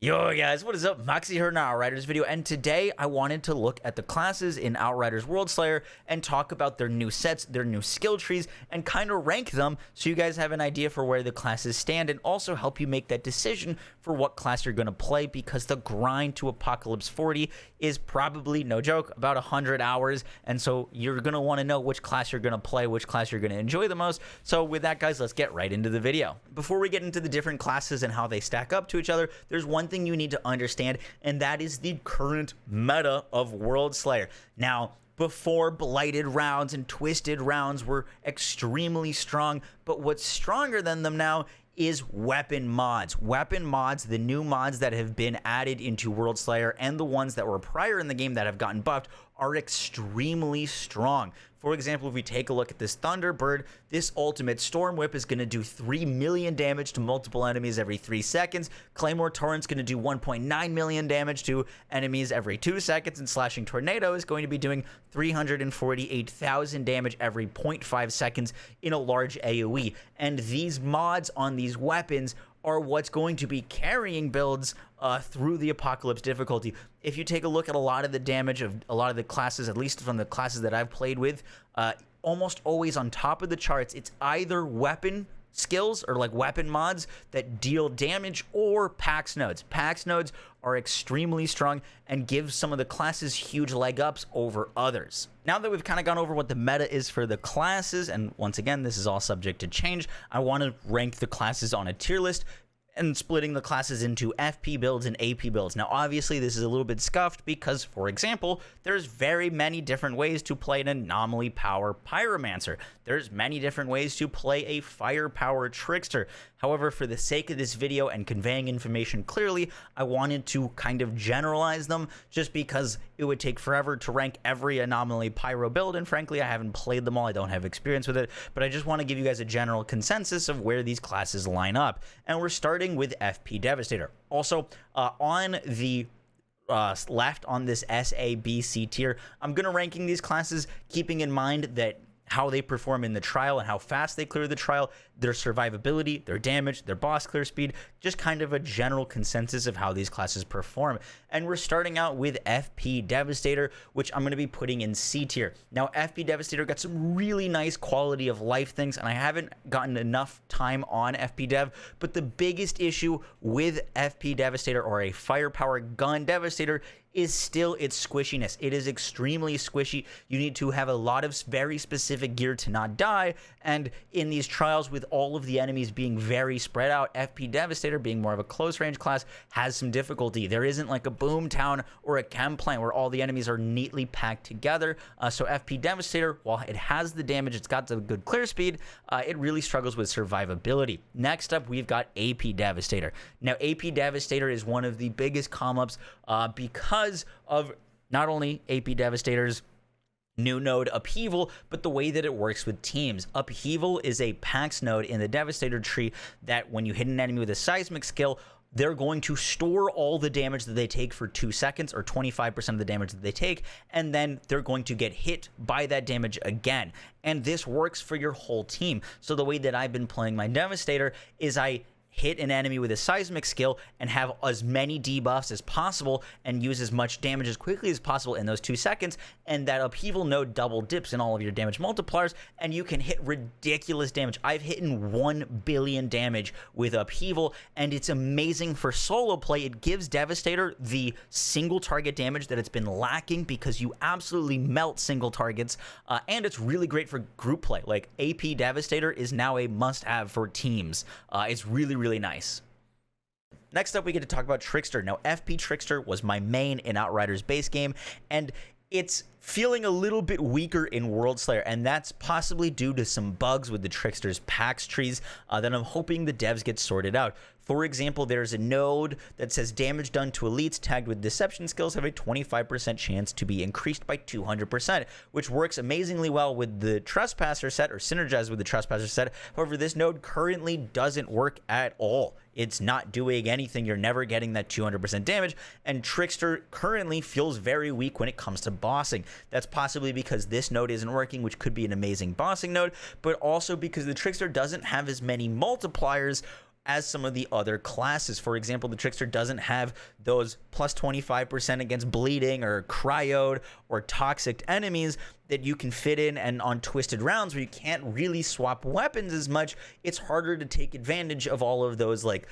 Yo guys, what is up? Moxie here in an Outriders video, and today I wanted to look at the classes in Outriders Worldslayer and talk about their new sets, their new skill trees, and kind of rank them so you guys have an idea for where the classes stand, and also help you make that decision for what class you're going to play, because the grind to Apocalypse 40 is probably, no joke, about 100 hours, and so you're going to want to know which class you're going to play, which class you're going to enjoy the most. So with that, guys, let's get right into the video. Before we get into the different classes and how they stack up to each other, there's one thing you need to understand, and that is the current meta of Worldslayer. Now, before, blighted rounds and twisted rounds were extremely strong, but what's stronger than them now is weapon mods. Weapon mods, the new mods that have been added into Worldslayer and the ones that were prior in the game that have gotten buffed, are extremely strong. For example, if we take a look at this Thunderbird, this ultimate Storm Whip is going to do 3 million damage to multiple enemies every 3 seconds. Claymore Torrent's going to do 1.9 million damage to enemies every 2 seconds, and Slashing Tornado is going to be doing 348,000 damage every 0.5 seconds in a large AoE. And these mods on these weapons are what's going to be carrying builds through the Apocalypse difficulty. If you take a look at a lot of the damage of a lot of the classes, at least from the classes that I've played with, almost always on top of the charts, it's either weapon skills or like weapon mods that deal damage, or Pax nodes. Pax nodes are extremely strong and give some of the classes huge leg ups over others. Now that we've kind of gone over what the meta is for the classes, and once again, this is all subject to change, I want to rank the classes on a tier list and splitting the classes into FP builds and AP builds. Now, obviously, this is a little bit scuffed because, for example, there's very many different ways to play an anomaly power Pyromancer. There's many different ways to play a firepower Trickster. However, for the sake of this video and conveying information clearly, I wanted to kind of generalize them, just because it would take forever to rank every anomaly pyro build, and frankly, I haven't played them all, I don't have experience with it, but I just want to give you guys a general consensus of where these classes line up. And we're starting with FP Devastator. Also, on the left on this SABC tier, I'm going to ranking these classes keeping in mind that how they perform in the trial and how fast they clear the trial, their survivability, their damage, their boss clear speed, just kind of a general consensus of how these classes perform. And we're starting out with FP Devastator, which I'm going to be putting in C tier. Now, FP Devastator got some really nice quality of life things, and I haven't gotten enough time on FP Dev, but the biggest issue with FP Devastator, or a firepower gun Devastator, is still its squishiness. It is extremely squishy. You need to have a lot of very specific gear to not die, and in these trials, with all of the enemies being very spread out, FP Devastator, being more of a close range class, has some difficulty. There isn't like a boom town or a chem plant where all the enemies are neatly packed together. So FP Devastator, while it has the damage, it's got the good clear speed, it really struggles with survivability. Next up, we've got AP Devastator. Now, AP Devastator is one of the biggest come-ups because of not only AP Devastator's new node Upheaval, but the way that it works with teams. Upheaval is a Pax node in the Devastator tree that when you hit an enemy with a seismic skill, they're going to store all the damage that they take for 2 seconds, or 25% of the damage that they take, and then they're going to get hit by that damage again. And this works for your whole team. So the way that I've been playing my Devastator is I hit an enemy with a seismic skill and have as many debuffs as possible and use as much damage as quickly as possible in those 2 seconds, and that Upheaval node double dips in all of your damage multipliers, and you can hit ridiculous damage. I've hit 1 billion damage with Upheaval, and it's amazing for solo play. It gives Devastator the single target damage that it's been lacking, because you absolutely melt single targets, and it's really great for group play. Like, AP Devastator is now a must-have for teams. It's really nice. Next up, we get to talk about Trickster. Now, FP Trickster was my main in Outriders base game, and it's feeling a little bit weaker in Worldslayer, and that's possibly due to some bugs with the Trickster's Pax trees that I'm hoping the devs get sorted out. For example, there's a node that says damage done to elites tagged with deception skills have a 25% chance to be increased by 200%, which works amazingly well with the Trespasser set, or synergized with the Trespasser set. However, this node currently doesn't work at all. It's not doing anything. You're never getting that 200% damage, and Trickster currently feels very weak when it comes to bossing. That's possibly because this node isn't working, which could be an amazing bossing node, but also because the Trickster doesn't have as many multipliers as some of the other classes. For example, the Trickster doesn't have those plus 25% against bleeding or cryoed or toxic enemies that you can fit in, and on twisted rounds where you can't really swap weapons as much, it's harder to take advantage of all of those like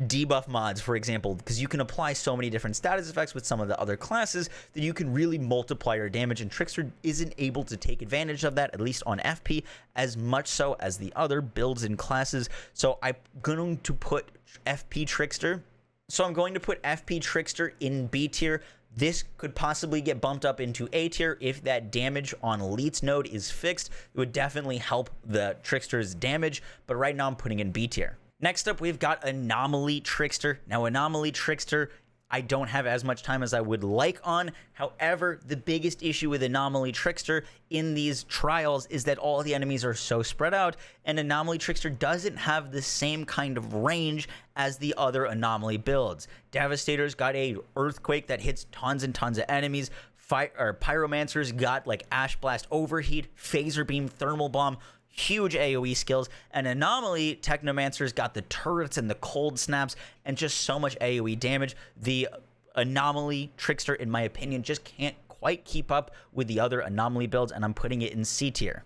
debuff mods, for example, because you can apply so many different status effects with some of the other classes that you can really multiply your damage, and Trickster isn't able to take advantage of that, at least on FP, as much so as the other builds and classes. So I'm going to put FP Trickster. So I'm going to put FP Trickster in B tier. This could possibly get bumped up into A tier if that damage on Elite's node is fixed. It would definitely help the Trickster's damage, but right now I'm putting in B tier. Next up, we've got Anomaly Trickster. Now, Anomaly Trickster, I don't have as much time as I would like on. However, the biggest issue with Anomaly Trickster in these trials is that all the enemies are so spread out, and Anomaly Trickster doesn't have the same kind of range as the other Anomaly builds. Devastator's got a Earthquake that hits tons and tons of enemies. Pyromancer's got like Ash Blast, Overheat, Phaser Beam, Thermal Bomb, huge AoE skills, and Anomaly Technomancer's got the turrets and the cold snaps and just so much AoE damage. The Anomaly Trickster, in my opinion, just can't quite keep up with the other Anomaly builds, and I'm putting it in C tier.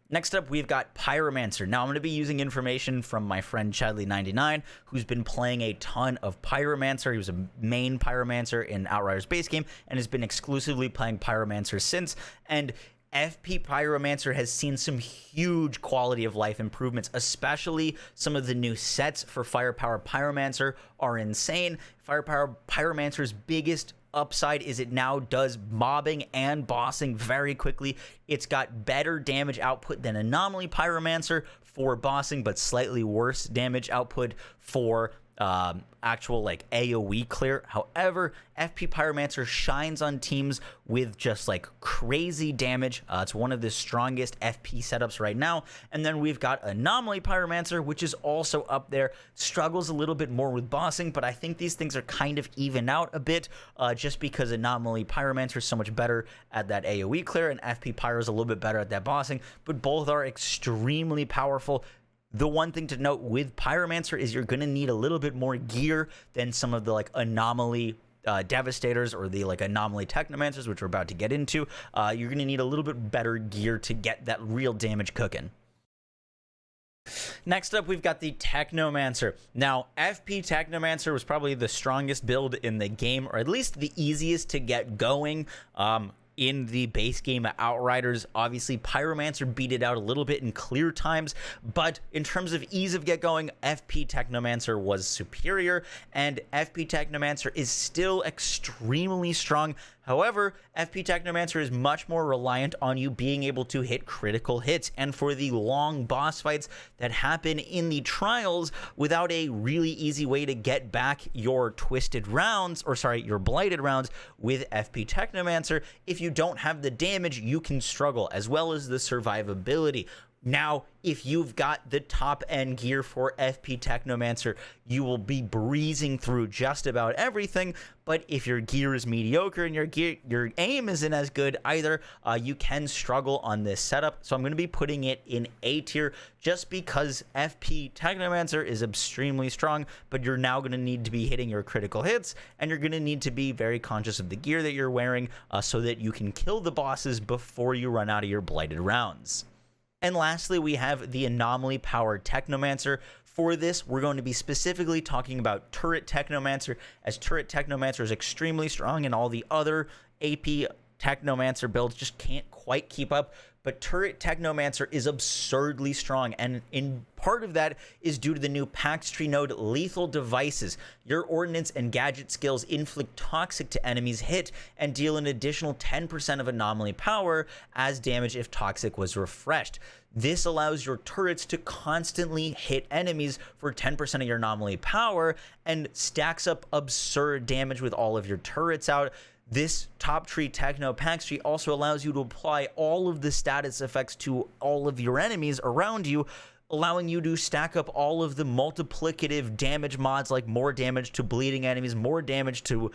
Next up, we've got Pyromancer. Now, I'm going to be using information from my friend Chadley99, who's been playing a ton of Pyromancer. He was a main Pyromancer in Outriders base game and has been exclusively playing Pyromancer since, and FP Pyromancer has seen some huge quality of life improvements, especially some of the new sets for Firepower Pyromancer are insane. Firepower Pyromancer's biggest upside is it now does mobbing and bossing very quickly. It's got better damage output than Anomaly Pyromancer for bossing, but slightly worse damage output for actual like AoE clear. However, FP Pyromancer shines on teams with just like crazy damage. It's one of the strongest FP setups right now. And then we've got Anomaly Pyromancer, which is also up there, struggles a little bit more with bossing, but I think these things are kind of even out a bit just because Anomaly Pyromancer is so much better at that AoE clear and FP Pyro is a little bit better at that bossing, but both are extremely powerful. The one thing to note with Pyromancer is you're going to need a little bit more gear than some of the like Anomaly Devastators or the like Anomaly Technomancers, which we're about to get into. You're going to need a little bit better gear to get that real damage cooking. Next up, we've got the Technomancer. Now, FP Technomancer was probably the strongest build in the game, or at least the easiest to get going. In the base game of Outriders, obviously Pyromancer beat it out a little bit in clear times, but in terms of ease of get going, FP Technomancer was superior, and FP Technomancer is still extremely strong. However, FP Technomancer is much more reliant on you being able to hit critical hits, and for the long boss fights that happen in the trials without a really easy way to get back your twisted rounds, or sorry, your blighted rounds with FP Technomancer, if you don't have the damage, you can struggle, as well as the survivability. Now, if you've got the top end gear for FP Technomancer, you will be breezing through just about everything. But if your gear is mediocre and your aim isn't as good either, you can struggle on this setup. So I'm going to be putting it in A tier just because FP Technomancer is extremely strong, but you're now going to need to be hitting your critical hits, and you're going to need to be very conscious of the gear that you're wearing so that you can kill the bosses before you run out of your blighted rounds. And lastly, we have the Anomaly-powered Technomancer. For this, we're going to be specifically talking about Turret Technomancer, as Turret Technomancer is extremely strong and all the other AP Technomancer builds just can't quite keep up. But Turret Technomancer is absurdly strong, and in part of that is due to the new Pax Tree node Lethal Devices. Your ordnance and gadget skills inflict toxic to enemies hit and deal an additional 10% of anomaly power as damage if toxic was refreshed. This allows your turrets to constantly hit enemies for 10% of your anomaly power and stacks up absurd damage with all of your turrets out. This top tree Techno Pax Tree also allows you to apply all of the status effects to all of your enemies around you, allowing you to stack up all of the multiplicative damage mods, like more damage to bleeding enemies, more damage to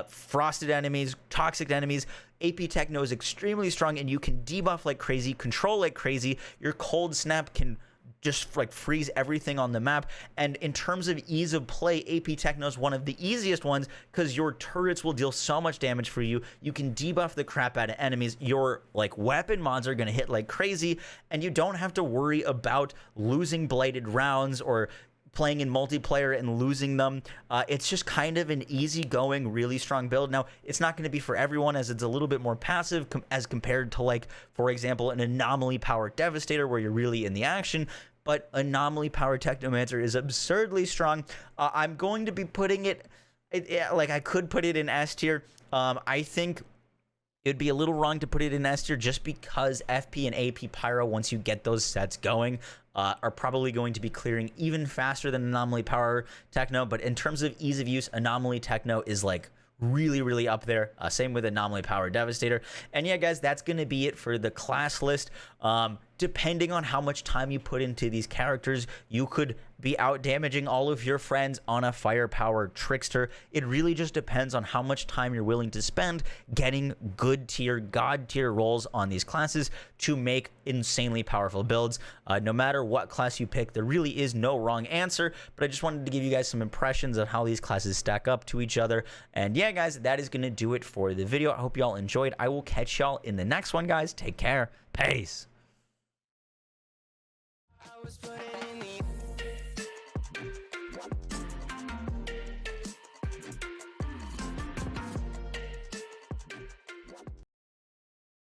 frosted enemies, toxic enemies. AP Techno is extremely strong, and you can debuff like crazy, control like crazy. Your cold snap can just like freeze everything on the map. And in terms of ease of play, AP Techno is one of the easiest ones because your turrets will deal so much damage for you. You can debuff the crap out of enemies. Your like weapon mods are going to hit like crazy, and you don't have to worry about losing bladed rounds or playing in multiplayer and losing them. It's just kind of an easygoing, really strong build. Now, it's not going to be for everyone, as it's a little bit more passive as compared to, like, for example, an anomaly powered Devastator where you're really in the action. But anomaly powered Technomancer is absurdly strong. I'm going to be putting it, like, I could put it in S tier. I think it'd be a little wrong to put it in S tier just because FP and AP Pyro, once you get those sets going, are probably going to be clearing even faster than Anomaly Power Techno. But in terms of ease of use, Anomaly Techno is like really, really up there. Same with Anomaly Power Devastator. And yeah, guys, that's going to be it for the class list. Depending on how much time you put into these characters, you could be out damaging all of your friends on a firepower Trickster. It really just depends on how much time you're willing to spend getting good tier, god tier rolls on these classes to make insanely powerful builds. No matter what class you pick, there really is no wrong answer, but I just wanted to give you guys some impressions of how these classes stack up to each other. And yeah, guys, that is going to do it for the video. I hope y'all enjoyed. I will catch y'all in the next one, guys. Take care. Peace.